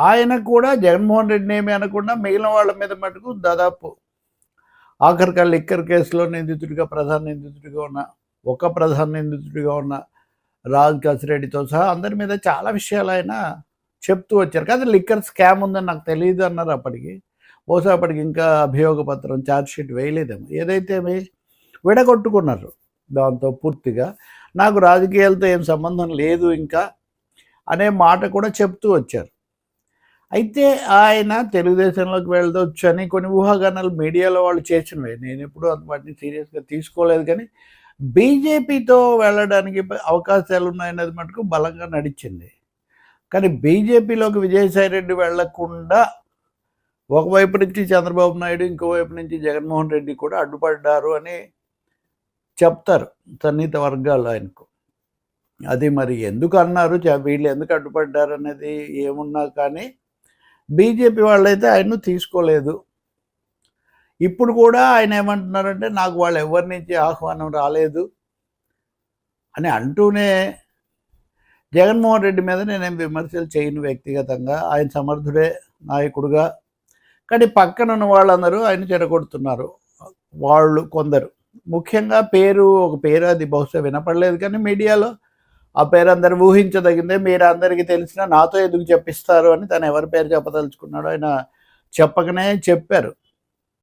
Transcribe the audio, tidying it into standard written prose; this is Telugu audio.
ఆయన కూడా జగన్మోహన్ రెడ్డిని ఏమి అనకుండా మిగిలిన వాళ్ళ మీద మటుకు దాదాపు ఆఖరిగా లిక్కర్ కేసులో నిందితుడిగా ప్రధాన నిందితుడిగా ఉన్న ప్రధాన నిందితుడిగా ఉన్న రాజ్ కసిరెడ్డితో సహా అందరి మీద చాలా విషయాలు ఆయన చెప్తూ వచ్చారు. కానీ లిక్కర్ స్కామ్ ఉందని నాకు తెలియదు అన్నారు అప్పటికి. బహుశా అప్పటికి ఇంకా అభియోగ పత్రం ఛార్జ్షీట్ వేయలేదేమో. ఏదైతే విడగొట్టుకున్నారు దాంతో పూర్తిగా. నాకు రాజకీయాలతో ఏం సంబంధం లేదు ఇంకా అనే మాట కూడా చెప్తూ వచ్చారు. అయితే ఆయన తెలుగుదేశంలోకి వెళ్ళవచ్చు అని కొన్ని ఊహాగానాలు మీడియాలో వాళ్ళు చేసినవే. నేను ఎప్పుడు వాటిని సీరియస్గా తీసుకోలేదు. కానీ బీజేపీతో వెళ్ళడానికి అవకాశాలు ఉన్నాయనేది మటుకు బలంగా నడిచింది. కానీ బీజేపీలోకి విజయసాయి రెడ్డి వెళ్లకుండా ఒకవైపు నుంచి చంద్రబాబు నాయుడు, ఇంకోవైపు నుంచి జగన్మోహన్ రెడ్డి కూడా అడ్డుపడ్డారు అని చెప్తారు సన్నిహిత వర్గాలు ఆయనకు. అది మరి ఎందుకు అన్నారు, వీళ్ళు ఎందుకు అడ్డుపడ్డారు అనేది ఏమున్నా కానీ బీజేపీ వాళ్ళైతే ఆయన్ను తీసుకోలేదు. ఇప్పుడు కూడా ఆయన ఏమంటున్నారంటే నాకు వాళ్ళు ఎవరి నుంచి ఆహ్వానం రాలేదు అని అంటూనే జగన్మోహన్ రెడ్డి మీద నేనేం విమర్శలు చేయను వ్యక్తిగతంగా. ఆయన సమర్థుడే నాయకుడుగా. కానీ పక్కనున్న వాళ్ళందరూ ఆయన చెడగొడుతున్నారు. వాళ్ళు కొందరు ముఖ్యంగా ఒక పేరు అది బహుశా వినపడలేదు కానీ మీడియాలో ఆ పేరు అందరు ఊహించదగిందే. మీరు అందరికీ తెలిసినా నాతో ఎందుకు చెప్పిస్తారు అని తను ఎవరి పేరు చెప్పదలుచుకున్నాడో ఆయన చెప్పకనే చెప్పారు.